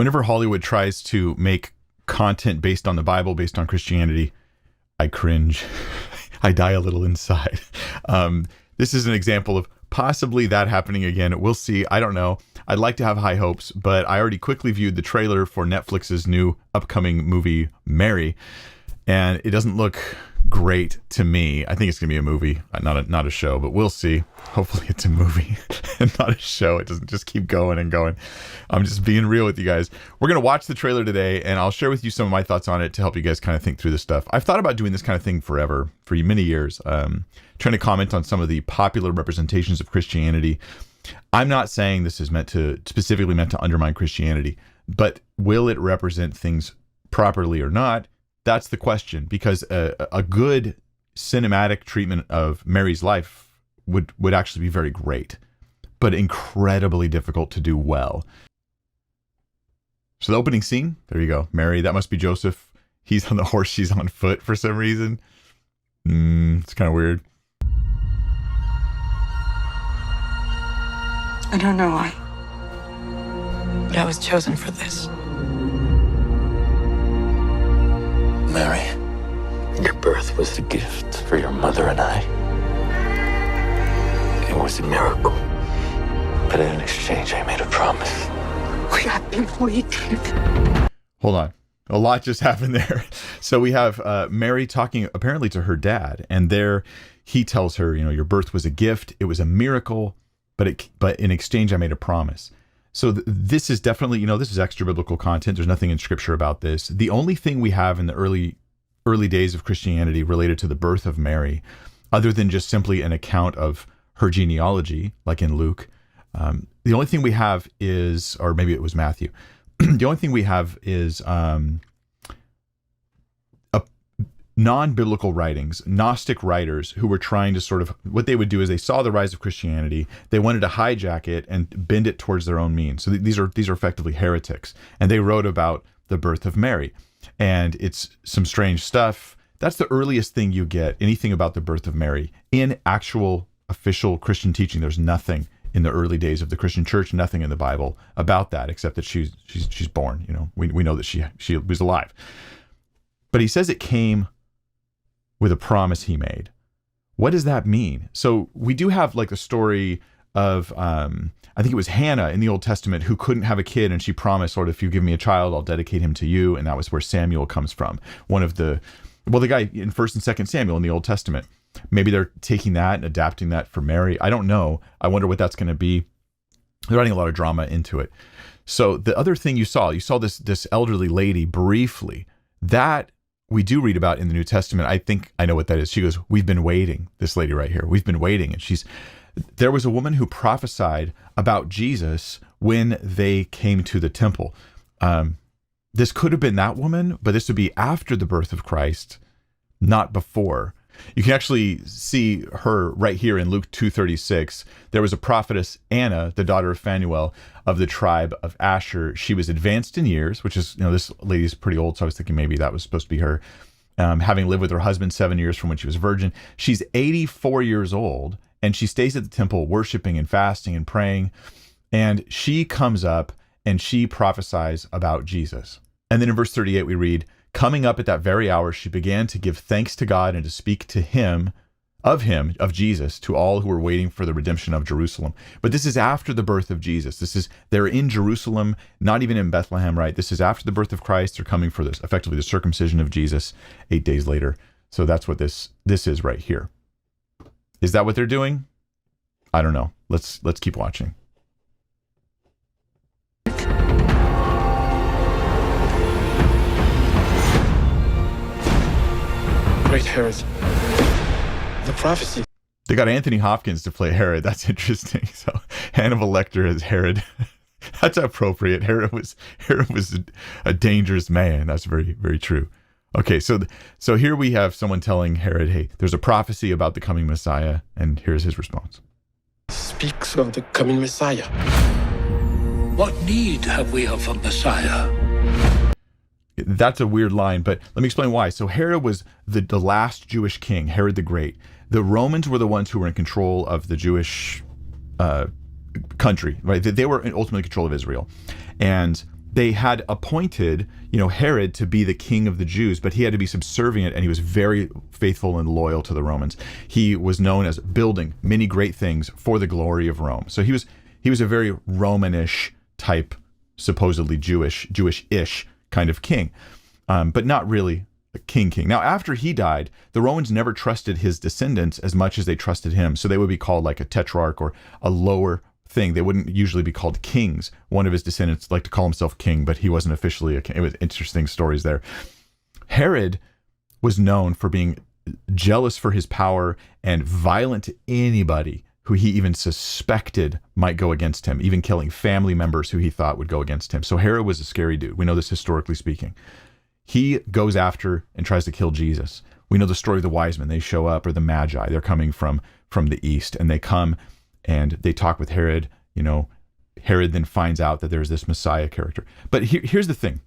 Whenever Hollywood tries to make content based on the Bible, based on Christianity, I cringe. I die a little inside. This is an example of possibly that happening again. We'll see. I don't know. I'd like to have high hopes, but I already quickly viewed the trailer for Netflix's new upcoming movie, Mary, and it doesn't look great to me. I think it's gonna be a movie, not a show, but we'll see. Hopefully it's a movie and not a show. It doesn't just keep going and going. I'm just being real with you guys. We're gonna watch the trailer today, and I'll share with you some of my thoughts on it to help you guys kind of think through this stuff. I've thought about doing this kind of thing forever, for many years, trying to comment on some of the popular representations of Christianity. I'm not saying this is specifically meant to undermine Christianity, but will it represent things properly or not? That's the question, because a good cinematic treatment of Mary's life would actually be very great, but incredibly difficult to do well. So the opening scene, there you go. Mary, that must be Joseph. He's on the horse, she's on foot for some reason. It's kind of weird. I don't know why, but I was chosen for this. Mary, your birth was a gift for your mother and I. It was a miracle. But in exchange, I made a promise. We have been waiting. Hold on. A lot just happened there. So we have Mary talking apparently to her dad, and there he tells her, your birth was a gift. It was a miracle, but in exchange, I made a promise. So this is definitely, this is extra biblical content. There's nothing in scripture about this. The only thing we have in the early days of Christianity related to the birth of Mary, other than just simply an account of her genealogy, like in Luke, the only thing we have is, or maybe it was Matthew, the only thing we have is non-biblical writings, Gnostic writers who were trying to sort of, what they would do is they saw the rise of Christianity, they wanted to hijack it and bend it towards their own means. So these are effectively heretics, and they wrote about the birth of Mary, and it's some strange stuff. That's the earliest thing you get, anything about the birth of Mary. In actual official Christian teaching, there's nothing in the early days of the Christian church, nothing in the Bible about that, except that she's born. We know that she was alive. But he says it came with a promise he made. What does that mean? So we do have like the story of, I think it was Hannah in the Old Testament who couldn't have a kid, and she promised, Lord, if you give me a child, I'll dedicate him to you. And that was where Samuel comes from. The guy in 1st and 2nd Samuel in the Old Testament. Maybe they're taking that and adapting that for Mary. I don't know. I wonder what that's going to be. They're adding a lot of drama into it. So the other thing you saw this elderly lady briefly, that we do read about in the New Testament. I think I know what that is. She goes, we've been waiting, this lady right here. We've been waiting. And there was a woman who prophesied about Jesus when they came to the temple. This could have been that woman, but this would be after the birth of Christ, not before. You can actually see her right here in Luke 2:36. There was a prophetess, Anna, the daughter of Phanuel of the tribe of Asher. She was advanced in years, which is, this lady's pretty old, so I was thinking maybe that was supposed to be her. Having lived with her husband 7 years from when she was a virgin. She's 84 years old, and she stays at the temple worshiping and fasting and praying. And she comes up and she prophesies about Jesus. And then in verse 38, we read, coming up at that very hour, she began to give thanks to God and to speak to him, of Jesus, to all who were waiting for the redemption of Jerusalem. But this is after the birth of Jesus. They're in Jerusalem, not even in Bethlehem, right? This is after the birth of Christ. They're coming for this, effectively the circumcision of Jesus 8 days later. So that's what this is right here. Is that what they're doing? I don't know. Let's keep watching. Great Herod, the prophecy. They got Anthony Hopkins to play Herod. That's interesting. So Hannibal Lecter as Herod. That's appropriate. Herod was a dangerous man. That's very, very true. Okay, so here we have someone telling Herod, hey, there's a prophecy about the coming Messiah, and here's his response. Speaks of the coming Messiah. What need have we of a Messiah? That's a weird line, but let me explain why. So Herod was the last Jewish king, Herod the Great. The Romans were the ones who were in control of the Jewish country, right? They were ultimately in control of Israel. And they had appointed, Herod to be the king of the Jews, but he had to be subservient, and he was very faithful and loyal to the Romans. He was known as building many great things for the glory of Rome. So he was a very Romanish type, supposedly Jewish-ish kind of king, but not really a king. Now, after he died, the Romans never trusted his descendants as much as they trusted him. So they would be called like a tetrarch or a lower thing. They wouldn't usually be called kings. One of his descendants liked to call himself king, but he wasn't officially a king. It was interesting stories there. Herod was known for being jealous for his power and violent to anybody who he even suspected might go against him, even killing family members who he thought would go against him. So Herod was a scary dude. We know this historically speaking. He goes after and tries to kill Jesus. We know the story of the wise men. They show up, or the magi. They're coming from the east, and they come and they talk with Herod. Herod then finds out that there's this Messiah character. But here's the thing.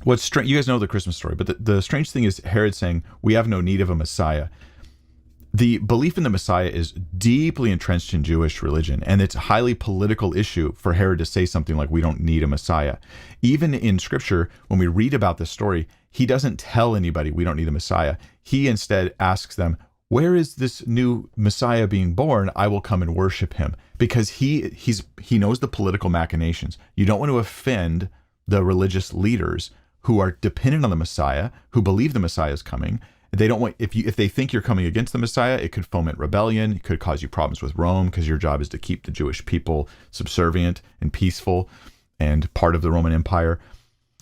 What's strange, you guys know the Christmas story, but the strange thing is Herod saying, we have no need of a Messiah. The belief in the Messiah is deeply entrenched in Jewish religion, and it's a highly political issue for Herod to say something like, we don't need a Messiah. Even in Scripture, when we read about this story, he doesn't tell anybody we don't need a Messiah. He instead asks them, where is this new Messiah being born? I will come and worship him. Because he knows the political machinations. You don't want to offend the religious leaders who are dependent on the Messiah, who believe the Messiah is coming. They don't want, if they think you're coming against the Messiah, it could foment rebellion. It could cause you problems with Rome, because your job is to keep the Jewish people subservient and peaceful and part of the Roman Empire.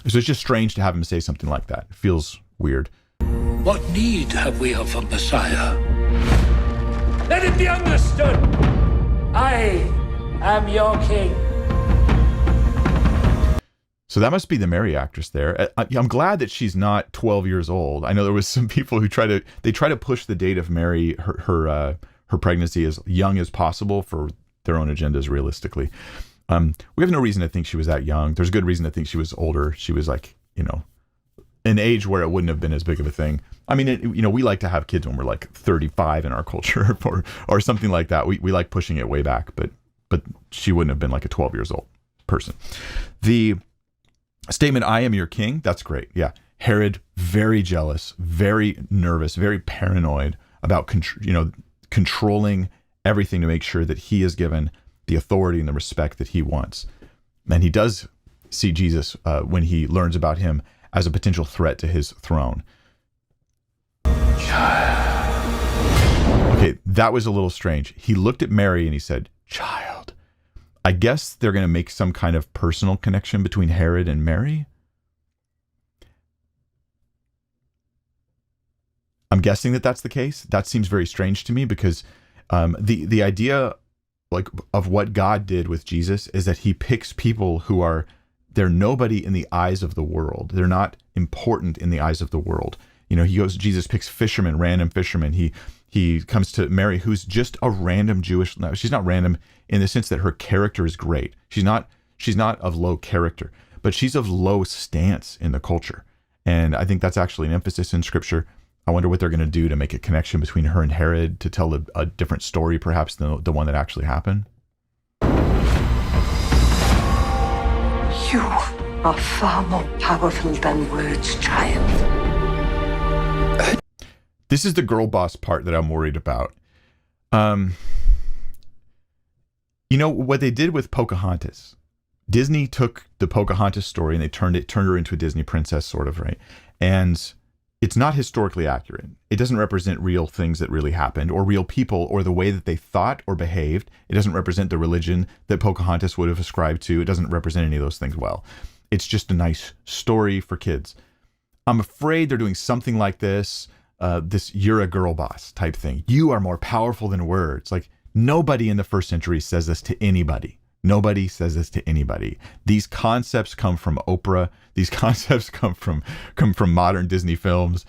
So it's just strange to have him say something like that. It feels weird. What need have we of a Messiah? Let it be understood, I am your king. So that must be the Mary actress there. I'm glad that she's not 12 years old. I know there was some people who try to push the date of Mary, her pregnancy, as young as possible for their own agendas. Realistically, we have no reason to think she was that young. There's good reason to think she was older. She was like, an age where it wouldn't have been as big of a thing. I mean, we like to have kids when we're like 35 in our culture, or something like that. We like pushing it way back, but she wouldn't have been like a 12 years old person. The statement, I am your king, that's great. Yeah. Herod, very jealous, very nervous, very paranoid about controlling everything to make sure that he is given the authority and the respect that he wants. And he does see Jesus when he learns about him as a potential threat to his throne. Okay, that was a little strange. He looked at Mary and he said, child. I guess they're going to make some kind of personal connection between Herod and Mary. I'm guessing that that's the case. That seems very strange to me, because the idea of what God did with Jesus is that he picks people who they're nobody in the eyes of the world. They're not important in the eyes of the world. Jesus picks fishermen, random fishermen. He comes to Mary, who's just a random Jewish. No, she's not random in the sense that her character is great. She's not of low character, but she's of low stance in the culture. And I think that's actually an emphasis in Scripture. I wonder what they're going to do to make a connection between her and Herod, to tell a different story, perhaps, than the one that actually happened. You are far more powerful than words, child. This is the girl boss part that I'm worried about. What they did with Pocahontas. Disney took the Pocahontas story and they turned her into a Disney princess, sort of, right? And it's not historically accurate. It doesn't represent real things that really happened, or real people, or the way that they thought or behaved. It doesn't represent the religion that Pocahontas would have ascribed to. It doesn't represent any of those things well. It's just a nice story for kids. I'm afraid they're doing something like this, this you're a girl boss type thing. You are more powerful than words. Like, nobody in the first century says this to anybody. Nobody says this to anybody. These concepts come from Oprah. These concepts come from modern Disney films.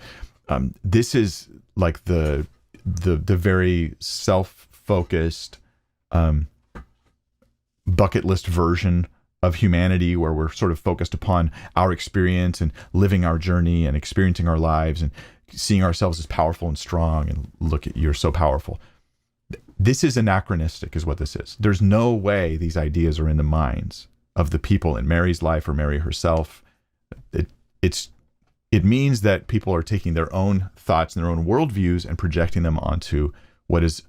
This is like the very self-focused bucket list version of humanity, where we're sort of focused upon our experience and living our journey and experiencing our lives and seeing ourselves as powerful and strong, and look at, you're so powerful. This is anachronistic, is what this is. There's no way these ideas are in the minds of the people in Mary's life or Mary herself. It means that people are taking their own thoughts and their own worldviews and projecting them onto what is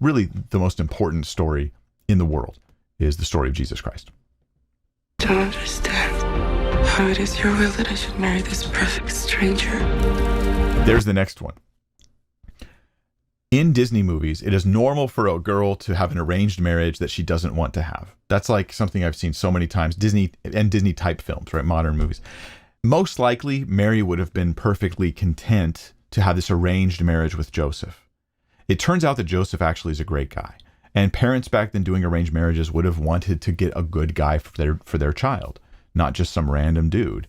really the most important story in the world, is the story of Jesus Christ. I don't understand how it is your will that I should marry this perfect stranger. There's the next one. In Disney movies, it is normal for a girl to have an arranged marriage that she doesn't want to have. That's like something I've seen so many times, Disney and Disney type films, right? Modern movies. Most likely, Mary would have been perfectly content to have this arranged marriage with Joseph. It turns out that Joseph actually is a great guy. And parents back then doing arranged marriages would have wanted to get a good guy for their child, not just some random dude.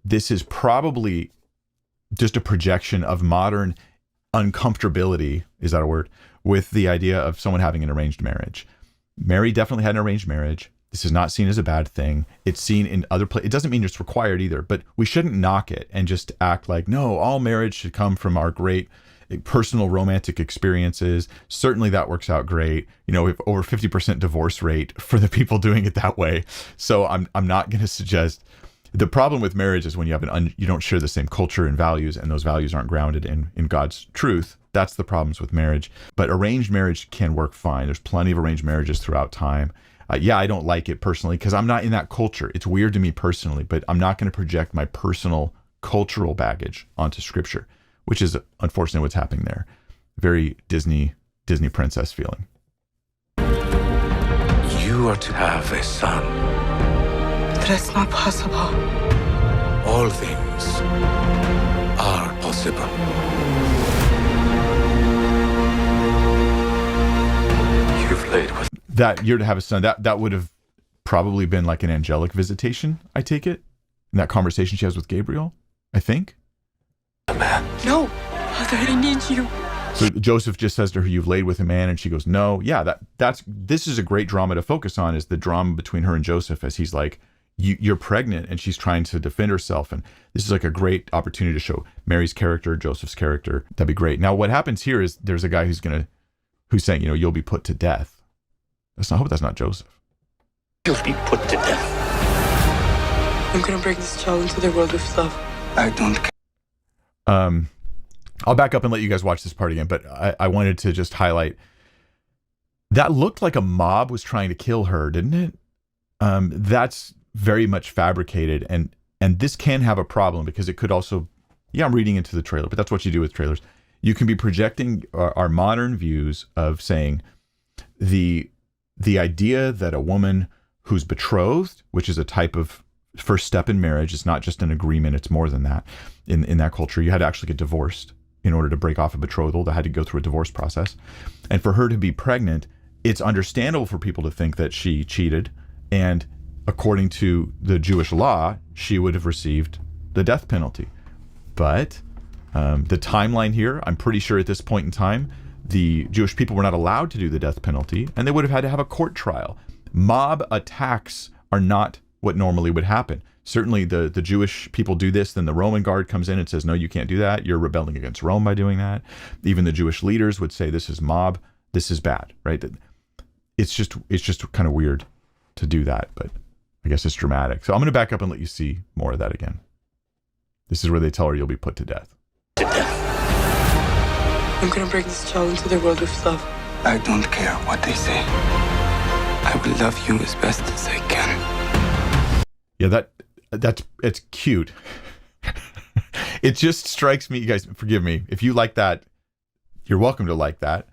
This is probably just a projection of modern uncomfortability, is that a word, with the idea of someone having an arranged marriage. Mary definitely had an arranged marriage. This is not seen as a bad thing. It's seen in other places. It doesn't mean it's required either, but we shouldn't knock it and just act like, no, all marriage should come from our great personal romantic experiences. Certainly that works out great. We have over 50% divorce rate for the people doing it that way. So I'm not going to suggest. The problem with marriage is when you have you don't share the same culture and values, and those values aren't grounded in God's truth. That's the problems with marriage. But arranged marriage can work fine. There's plenty of arranged marriages throughout time. I don't like it personally because I'm not in that culture. It's weird to me personally, but I'm not going to project my personal cultural baggage onto Scripture, which is unfortunately what's happening there. Very Disney princess feeling. You are to have a son. But that's not possible. All things are possible. You've laid with that you're to have a son. That would have probably been like an angelic visitation, I take it, in that conversation she has with Gabriel, I think. a man. No, Father, I need you. So Joseph just says to her, "You've laid with a man," and she goes, "No." Yeah, this is a great drama to focus on, is the drama between her and Joseph, as he's like, you're pregnant, and she's trying to defend herself. And this is like a great opportunity to show Mary's character, Joseph's character. That'd be great. Now, what happens here is there's a guy who's saying, you'll be put to death. I hope that's not Joseph. You'll be put to death. I'm gonna bring this child into the world with love. I don't care. I'll back up and let you guys watch this part again, but I wanted to just highlight that looked like a mob was trying to kill her, didn't it? That's very much fabricated, and this can have a problem because it could also, I'm reading into the trailer, but that's what you do with trailers. You can be projecting our modern views of saying the idea that a woman who's betrothed, which is a type of first step in marriage, it's not just an agreement, it's more than that. In that culture, you had to actually get divorced in order to break off a betrothal. That had to go through a divorce process. And for her to be pregnant, it's understandable for people to think that she cheated, and according to the Jewish law, she would have received the death penalty. But the timeline here, I'm pretty sure at this point in time, the Jewish people were not allowed to do the death penalty, and they would have had to have a court trial. Mob attacks are not what normally would happen. Certainly the Jewish people do this, then the Roman guard comes in and says, no, you can't do that. You're rebelling against Rome by doing that. Even the Jewish leaders would say, this is mob, this is bad, right? It's just kind of weird to do that, but I guess it's dramatic. So I'm going to back up and let you see more of that again. This is where they tell her you'll be put to death. To death. I'm gonna bring this child into the world with love. I don't care what they say. I will love you as best as I can. Yeah, it's cute. It just strikes me, you guys, forgive me, if you like that, you're welcome to like that.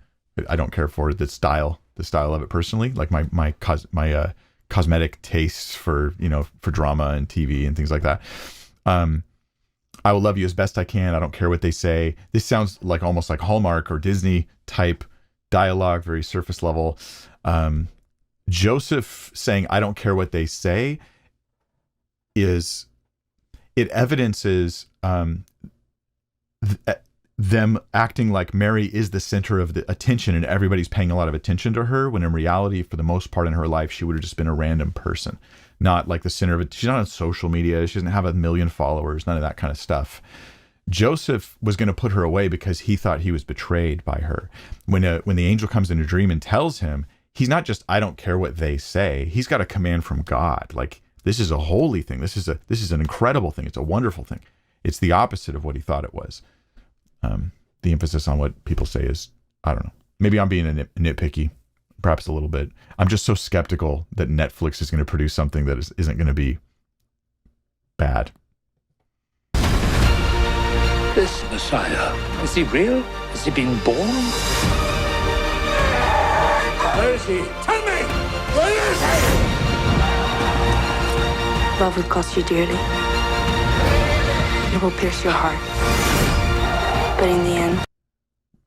I don't care for the style of it personally, like my cosmetic tastes for drama and TV and things like that. I will love you as best I can. I don't care what they say. This sounds like almost like Hallmark or Disney type dialogue, very surface level. Joseph saying, I don't care what they say, it evidences them acting like Mary is the center of the attention and everybody's paying a lot of attention to her, when in reality, for the most part in her life, she would have just been a random person, not like the center of it. She's not on social media. She doesn't have 1 million followers, none of that kind of stuff. Joseph was going to put her away because he thought he was betrayed by her. When the angel comes in a dream and tells him, he's not just, I don't care what they say. He's got a command from God. Like, this is a holy thing. This is an incredible thing. It's a wonderful thing. It's the opposite of what he thought it was. The emphasis on what people say is, I don't know. Maybe I'm being nitpicky, perhaps a little bit. I'm just so skeptical that Netflix is going to produce something that isn't going to be bad. This Messiah, is he real? Has he been born? Where is he? Tell me! Where is he? Love would cost you dearly. It will pierce your heart. But in the end,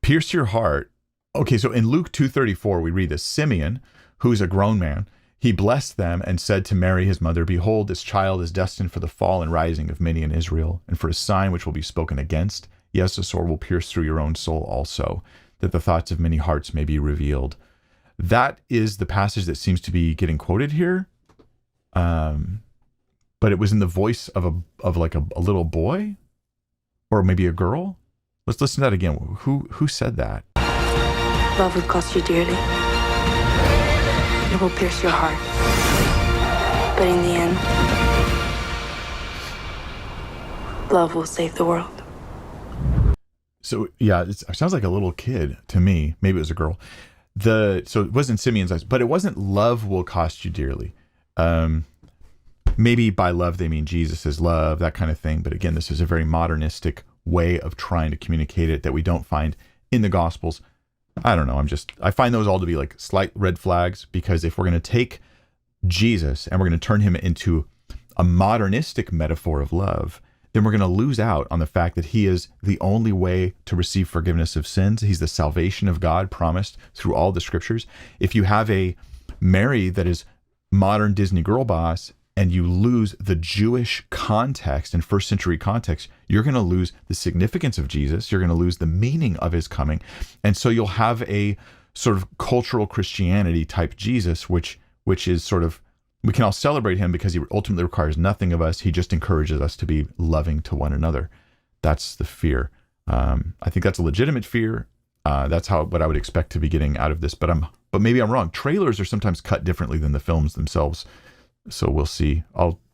Pierce your heart. Okay, so in Luke 2:34, we read this. Simeon, who's a grown man, he blessed them and said to Mary, his mother, behold, this child is destined for the fall and rising of many in Israel, and for a sign which will be spoken against. Yes, a sword will pierce through your own soul also, that the thoughts of many hearts may be revealed. That is the passage that seems to be getting quoted here. But it was in the voice of a little boy, or maybe a girl. Let's listen to that again. Who said that? love would cost you dearly. It will pierce your heart. But in the end, love will save the world. So yeah, it sounds like a little kid to me. Maybe it was a girl. So it wasn't Simeon's eyes, but it wasn't love will cost you dearly. Maybe by love they mean Jesus' love, that kind of thing. But again, this is a very modernistic way of trying to communicate it that we don't find in the Gospels. I don't know. I find those all to be like slight red flags, because if we're going to take Jesus and we're going to turn him into a modernistic metaphor of love, then we're going to lose out on the fact that he is the only way to receive forgiveness of sins. He's the salvation of God promised through all the scriptures. If you have a Mary that is modern Disney girl boss and you lose the Jewish context and first century context, you're going to lose the significance of Jesus. You're going to lose the meaning of his coming. And so you'll have a sort of cultural Christianity type Jesus, which is sort of, we can all celebrate him because he ultimately requires nothing of us. He just encourages us to be loving to one another. That's the fear. I think that's a legitimate fear. That's what I would expect to be getting out of this. But maybe I'm wrong. Trailers are sometimes cut differently than the films themselves. So we'll see.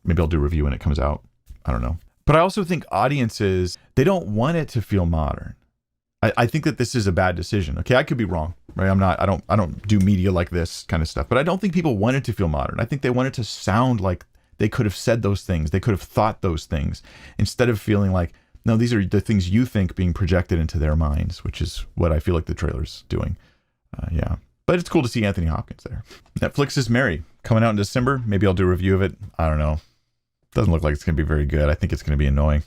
Maybe I'll do a review when it comes out. I don't know. But I also think audiences, they don't want it to feel modern. I think that this is a bad decision. Okay, I could be wrong, right? I don't do media like this kind of stuff, but I don't think people want it to feel modern. I think they want it to sound like they could have said those things. They could have thought those things, instead of feeling like, no, these are the things you think being projected into their minds, which is what I feel like the trailer's doing. Yeah. But it's cool to see Anthony Hopkins there. Netflix's Mary, coming out in December. Maybe I'll do a review of it. I don't know. Doesn't look like it's going to be very good. I think it's going to be annoying.